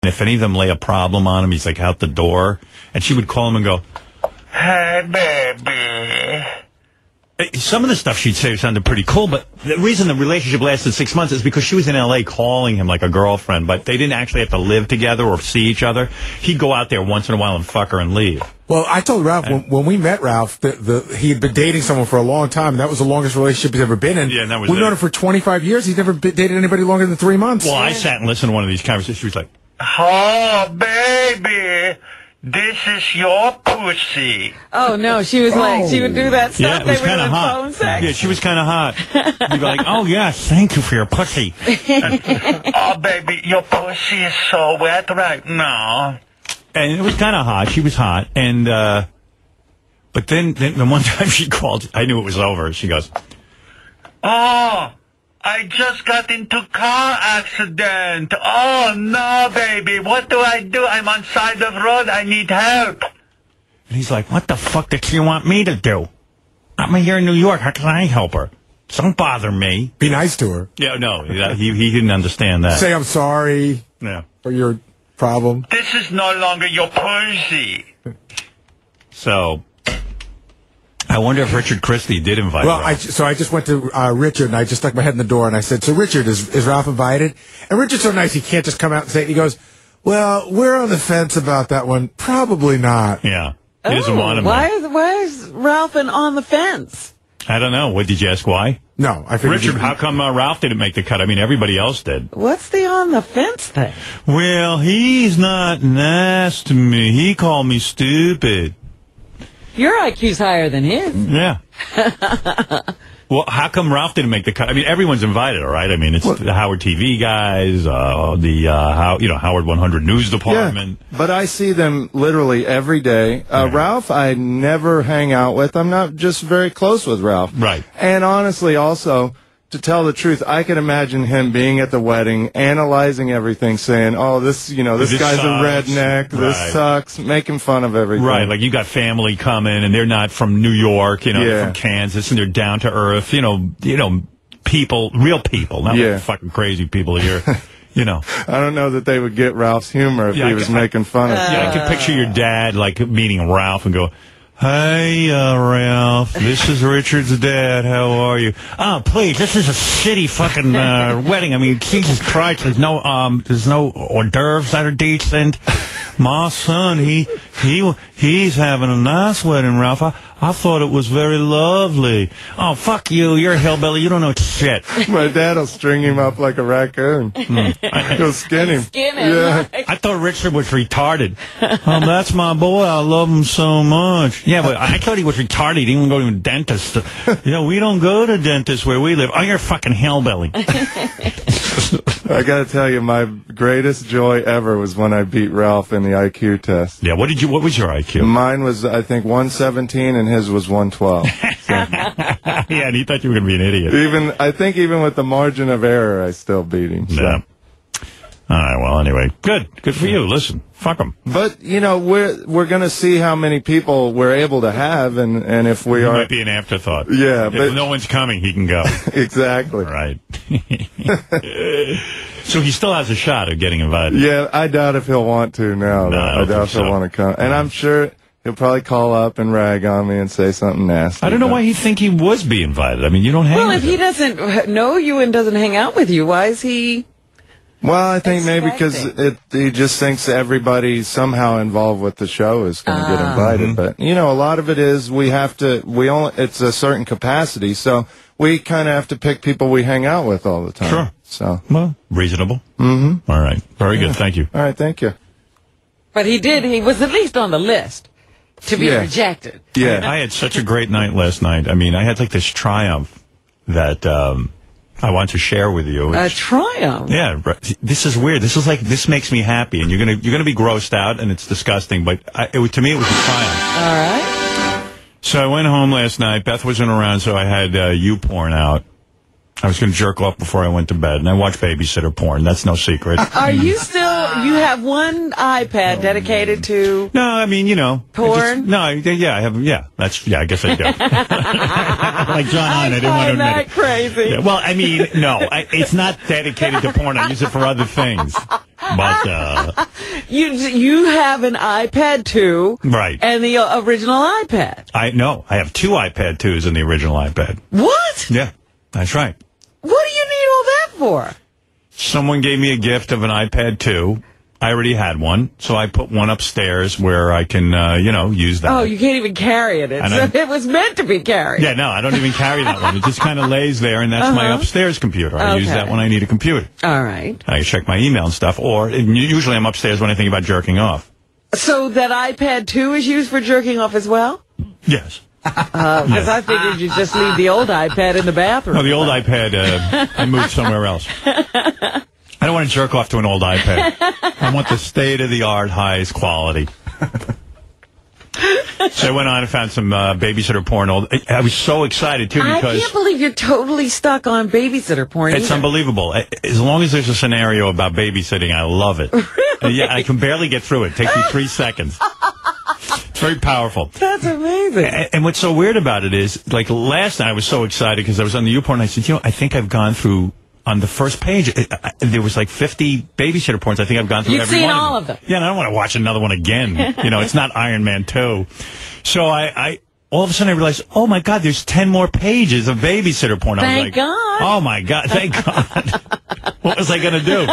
if any of them lay a problem on him, he's like out the door. And she would call him and go, "Hey, baby." Some of the stuff she'd say sounded pretty cool, but the reason the relationship lasted 6 months is because she was in L.A. calling him like a girlfriend, but they didn't actually have to live together or see each other. He'd go out there once in a while and fuck her and leave. Well, I told Ralph, when we met Ralph, he had been dating someone for a long time, and that was the longest relationship he's ever been in. Yeah, and that was We've known him for 25 years. He's never dated anybody longer than 3 months. Well, I sat and listened to one of these conversations. She was like, "Oh, baby, this is your pussy." Oh, no, she was like, she would do that stuff. yeah, it was kind of hot. Yeah, she was kind of hot. You'd be like, "Oh, yes, thank you for your pussy." "Oh, baby, your pussy is so wet right now." And it was kind of hot. She was hot. And, but then one time she called, I knew it was over. She goes, "Oh, I just got into car accident. Oh, no, baby. What do? I'm on side of road. I need help." and he's like, "What the fuck did you want me to do? I'm here in New York. How can I help her? Don't bother me." Be nice to her. Yeah, no, he didn't understand that. Say I'm sorry for your problem. "This is no longer your pussy." So, I wonder if Richard Christie did invite Ralph. So I just went to Richard, and I just stuck my head in the door, and I said, "So, Richard, is Ralph invited?" And Richard's so nice, he can't just come out and say it. He goes, "Well, we're on the fence about that one. Probably not." Yeah. He doesn't want him. Why is Ralph on the fence? I don't know. What, did you ask why? No, I figured. Richard, how come Ralph didn't make the cut? I mean, everybody else did. What's the on the fence thing? Well, he's not nice to me. He called me stupid. Your IQ's higher than his. Yeah. Well, how come Ralph didn't make the cut? I mean, everyone's invited, all right? I mean, it's the Howard TV guys, Howard 100 News Department. Yeah, but I see them literally every day. Ralph, I never hang out with. I'm not just very close with Ralph. Right. And honestly, also, to tell the truth, I can imagine him being at the wedding, analyzing everything, saying, "Oh, this guy's sucks. a redneck. This sucks," making fun of everything. Right, like you got family coming, and they're not from New York, they're from Kansas, and they're down to earth, people, real people, not like fucking crazy people here. I don't know that they would get Ralph's humor if he was making fun of them. Yeah, I can picture your dad, like, meeting Ralph and go, "Hey, Ralph, this is Richard's dad. How are you? Oh, please, this is a shitty fucking wedding. I mean, Jesus Christ, there's no hors d'oeuvres that are decent. My son, he's having a nice wedding, Ralph. I thought it was very lovely. Oh, fuck you. You're a hillbilly. You don't know shit." My dad'll string him up like a raccoon. He'll skin him. Yeah. I thought Richard was retarded. "Oh, that's my boy. I love him so much." Yeah, but I thought he was retarded. He didn't even go to a dentist. We don't go to dentists where we live. Oh, you're a fucking hillbilly. I gotta tell you, my greatest joy ever was when I beat Ralph in the IQ test. Yeah, what was your IQ? Mine was, I think, 117, and his was 112. Yeah, and he thought you were going to be an idiot. I think even with the margin of error, I still beat him. So. Yeah. All right, well, anyway, good for you. Listen, fuck them. But, we're going to see how many people we're able to have, and if we It are... might be an afterthought. Yeah, if no one's coming, he can go. Exactly. Right. So he still has a shot of getting invited. Yeah, I doubt if he'll want to now. No, I doubt if he'll want to come. And I'm sure he'll probably call up and rag on me and say something nasty. I don't know why he'd think he was being invited. I mean, you don't hang Well, with if he doesn't know you and doesn't hang out with you, why is he... Well, I think maybe because he just thinks everybody somehow involved with the show is going to get invited. But, a lot of it is it's a certain capacity, so we kind of have to pick people we hang out with all the time. Sure. So. Well, reasonable. Mm-hmm. All right. Very good. Thank you. All right. Thank you. But he was at least on the list to be rejected. Yeah. I had such a great night last night. I mean, I had like this triumph that I want to share with you. A triumph? Yeah. This is weird. This makes me happy, and you're gonna be grossed out, and it's disgusting, but to me it was a triumph. All right. So I went home last night. Beth wasn't around, so I had YouPorn out. I was going to jerk off before I went to bed, and I watch babysitter porn. That's no secret. Are you still, you have one iPad dedicated to No, I mean, you know. porn? I have, I guess I do. Like John Hine, I didn't want to admit that it. crazy. Yeah, well, I mean, no, it's not dedicated to porn. I use it for other things. But, You have an iPad 2. Right. And the original iPad. I have 2 iPad 2s in the original iPad. What? Yeah, that's right. What do you need all that for? Someone gave me a gift of an iPad 2. I already had one, so I put one upstairs where I can, use that. Oh, you can't even carry it. It was meant to be carried. Yeah, no, I don't even carry that one. It just kind of lays there, and that's my upstairs computer. I use that when I need a computer. All right. I check my email and stuff, usually I'm upstairs when I think about jerking off. So that iPad 2 is used for jerking off as well? Yes. Because I figured you'd just leave the old iPad in the bathroom. No, the old iPad, I moved somewhere else. I don't want to jerk off to an old iPad. I want the state-of-the-art, highest quality. So I went on and found some babysitter porn. I was so excited, too, because... I can't believe you're totally stuck on babysitter porn. It's unbelievable. As long as there's a scenario about babysitting, I love it. Really? Yeah, I can barely get through it. It takes me 3 seconds. It's very powerful. That's amazing. And what's so weird about it is, like, last night I was so excited because I was on the YouPorn, and I said, I think I've gone through... On the first page, there was like 50 babysitter porns. I think I've gone through every one. You've seen all of them. Yeah, and I don't want to watch another one again. It's not Iron Man 2. So I all of a sudden I realized, oh my God, there's 10 more pages of babysitter porn. Thank God. Oh my God, thank God. What was I going to do?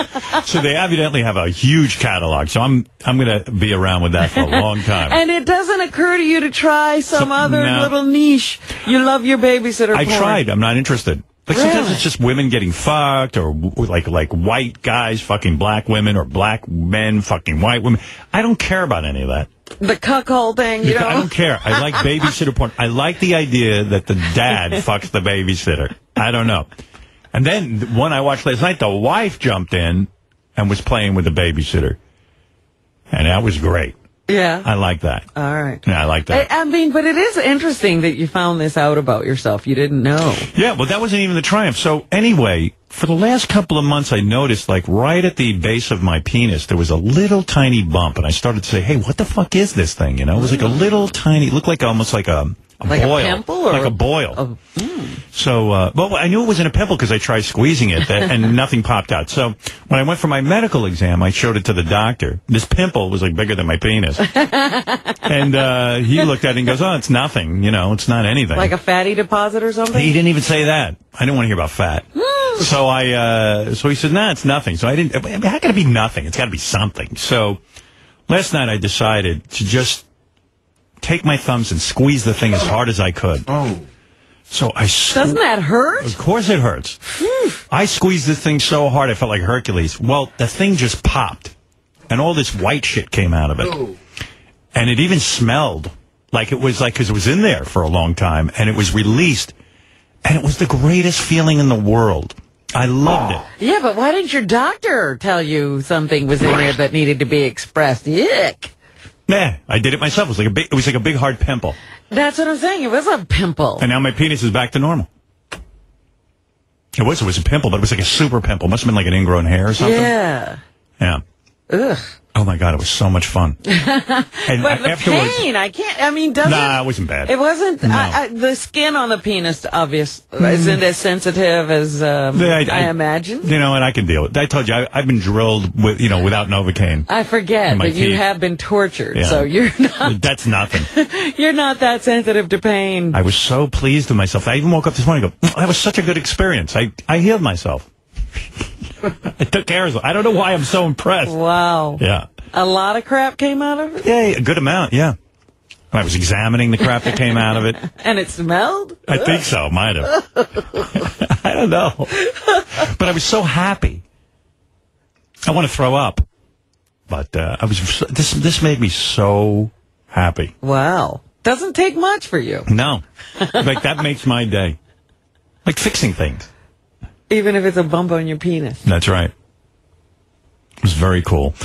So they evidently have a huge catalog. So I'm going to be around with that for a long time. And it doesn't occur to you to try some other little niche. You love your babysitter porn. I tried. I'm not interested. Like, sometimes it's just women getting fucked, or like white guys fucking black women, or black men fucking white women. I don't care about any of that. The cuckold thing, you know? I don't care. I like babysitter porn. I like the idea that the dad fucks the babysitter. I don't know. And then, one I watched last night, the wife jumped in and was playing with the babysitter. And that was great. Yeah. I like that. All right. Yeah, I like that. I mean, but it is interesting that you found this out about yourself. You didn't know. Yeah, well, that wasn't even the triumph. So anyway, for the last couple of months, I noticed, like, right at the base of my penis, there was a little tiny bump. And I started to say, hey, what the fuck is this thing? It was like a little tiny, it looked like almost like a boil. A pimple? Or like a boil. So, well, I knew it wasn't a pimple because I tried squeezing it and nothing popped out. So when I went for my medical exam, I showed it to the doctor. This pimple was like bigger than my penis. And he looked at it and goes, oh, it's nothing. It's not anything. Like a fatty deposit or something? He didn't even say that. I didn't want to hear about fat. So he said, nah, it's nothing. So I didn't, how can it be nothing? It's got to be something. So last night I decided to just take my thumbs and squeeze the thing as hard as I could. Oh. So doesn't that hurt? Of course it hurts. I squeezed this thing so hard I felt like Hercules. Well, the thing just popped, and all this white shit came out of it. Oh. And it even smelled like it was because it was in there for a long time, and it was released, and it was the greatest feeling in the world. I loved it. Yeah, but why didn't your doctor tell you something was in there that needed to be expressed? Yuck. Nah, I did it myself. It was like a big hard pimple. That's what I'm saying. It was a pimple. And now my penis is back to normal. It was a pimple, but it was like a super pimple. Must have been like an ingrown hair or something. Yeah. Yeah. Ugh. Oh, my God, it was so much fun. And but the pain, Nah, it wasn't bad. It wasn't, no. The skin on the penis, isn't as sensitive as I imagine. And I can deal with it. I told you, I've been drilled with, without Novocaine. I forget, but you have been tortured, so you're not. That's nothing. You're not that sensitive to pain. I was so pleased with myself. I even woke up this morning and go, that was such a good experience. I healed myself. I took care of it. I don't know why I'm so impressed. Wow. Yeah. A lot of crap came out of it? Yeah, a good amount, yeah. I was examining the crap that came out of it. And it smelled? I think so, might have. I don't know. But I was so happy. I want to throw up. But this made me so happy. Wow. Doesn't take much for you. No. Like, that makes my day. Like fixing things. Even if it's a bump on your penis. That's right. It was very cool.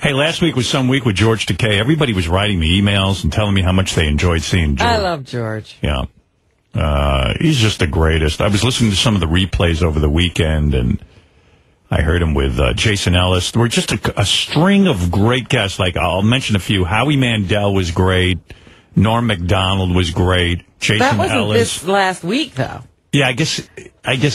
Hey, last week was some week with George Takei. Everybody was writing me emails and telling me how much they enjoyed seeing George. I love George. Yeah. He's just the greatest. I was listening to some of the replays over the weekend, and I heard him with Jason Ellis. There were just a string of great guests. Like, I'll mention a few. Howie Mandel was great. Norm Macdonald was great. Jason Ellis. That wasn't this last week, though. Yeah, I guess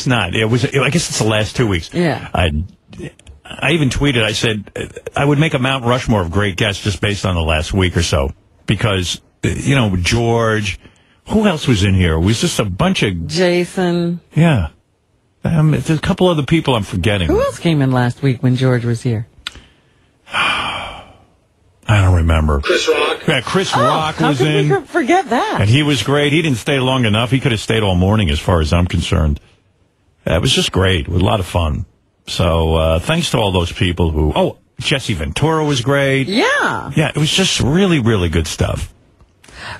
not. I guess it's the last 2 weeks. Yeah. I even tweeted, I said, I would make a Mount Rushmore of great guests just based on the last week or so. Because, George, who else was in here? It was just a bunch of... Jason. Yeah. There's a couple other people I'm forgetting. Who else came in last week when George was here? I don't remember. Chris Rock. Yeah, Chris Rock was in. How could we forget that? And he was great. He didn't stay long enough. He could have stayed all morning as far as I'm concerned. It was just great. It was a lot of fun. So thanks to all those people who... Oh, Jesse Ventura was great. Yeah. Yeah, it was just really, really good stuff.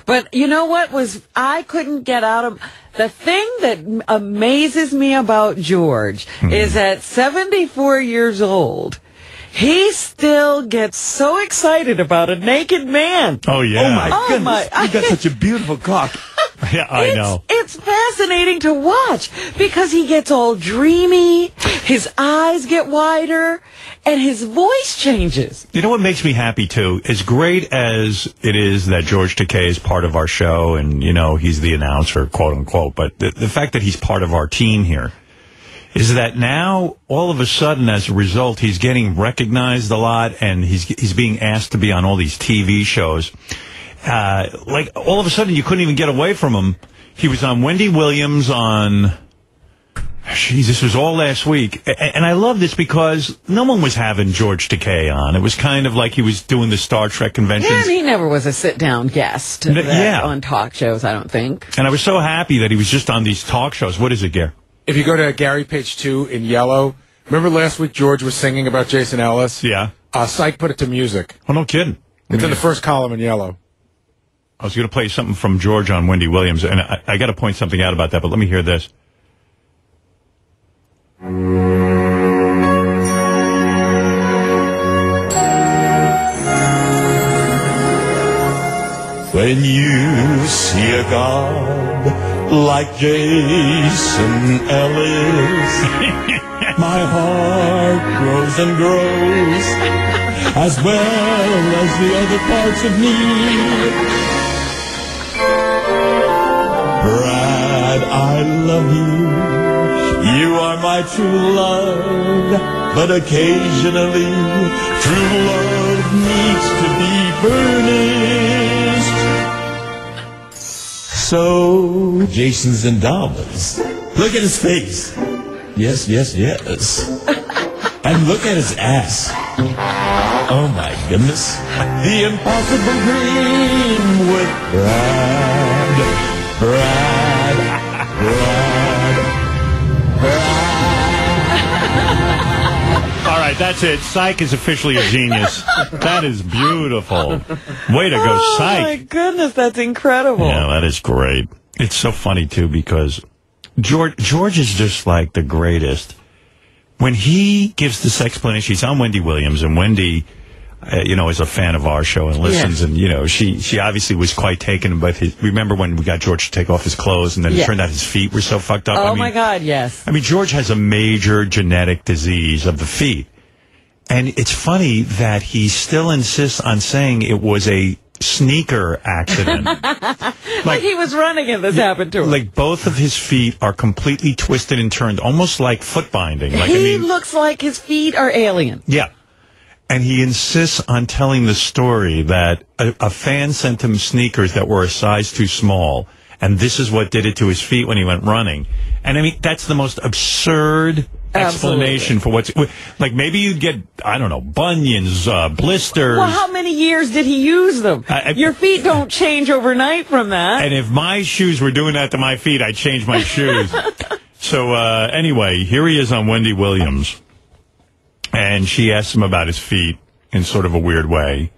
But you know what I couldn't get out of... The thing that amazes me about George is at 74 years old, he still gets so excited about a naked man. Oh, yeah. Oh, my goodness. You got such a beautiful cock. Yeah, I know. It's fascinating to watch because he gets all dreamy, his eyes get wider, and his voice changes. You know what makes me happy, too? As great as it is that George Takei is part of our show and, he's the announcer, quote-unquote, but the fact that he's part of our team here is that now, all of a sudden, as a result, he's getting recognized a lot, and he's being asked to be on all these TV shows. Like, all of a sudden, you couldn't even get away from him. He was on Wendy Williams on... Jeez, this was all last week. And I love this because no one was having George Takei on. It was kind of like he was doing the Star Trek conventions. And he never was a sit-down guest on talk shows, I don't think. And I was so happy that he was just on these talk shows. What is it, Gare? If you go to Gary page 2 in yellow, remember last week George was singing about Jason Ellis? Yeah. Psych put it to music. Oh, no kidding. It's in the first column in yellow. I was going to play something from George on Wendy Williams, and I got to point something out about that, but let me hear this. When you see a god like Jason Ellis, my heart grows and grows, as well as the other parts of me. Brad, I love you. You are my true love, but occasionally true love needs to be burnished. So, Jason's in dollars. Look at his face. Yes, yes, yes. And look at his ass. Oh my goodness. The impossible dream with Brad. All right, that's it. Psych is officially a genius. That is beautiful. Way to go, Psych. Oh, my goodness, that's incredible. Yeah, that is great. It's so funny, too, because George is just like the greatest. When he gives this explanation, he's on Wendy Williams, and Wendy, is a fan of our show and listens, and, she obviously was quite taken by remember when we got George to take off his clothes, and then it turned out his feet were so fucked up? Oh, my God, yes. I mean, George has a major genetic disease of the feet. And it's funny that he still insists on saying it was a sneaker accident. like he was running and this happened to him. Like both of his feet are completely twisted and turned, almost like foot binding. Like, he looks like his feet are alien. Yeah. And he insists on telling the story that a fan sent him sneakers that were a size too small, and this is what did it to his feet when he went running. And I mean, that's the most absurd explanation for what's... Like, maybe you'd get, I don't know, bunions, blisters. Well, how many years did he use them? Your feet don't change overnight from that. And if my shoes were doing that to my feet, I'd change my shoes. So, anyway, here he is on Wendy Williams. And she asks him about his feet in sort of a weird way.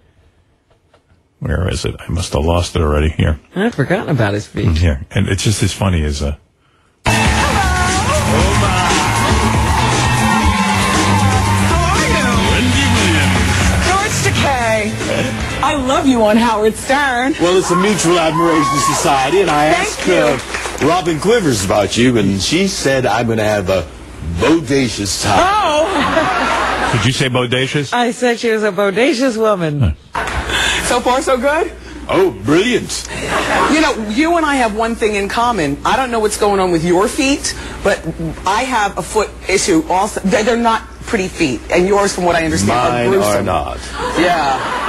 Where is it? I must have lost it already. Here. I've forgotten about his feet. Here. And it's just as funny as... I love you on Howard Stern. Well, it's a mutual admiration society, and I ask Robin Quivers about you, and she said I'm going to have a bodacious time. Oh! Did you say bodacious? I said she was a bodacious woman. So far, so good? Oh, brilliant. You know, you and I have one thing in common. I don't know what's going on with your feet, but I have a foot issue also. They're not pretty feet, and yours, from what I understand, Mine are gruesome. are not. Yeah.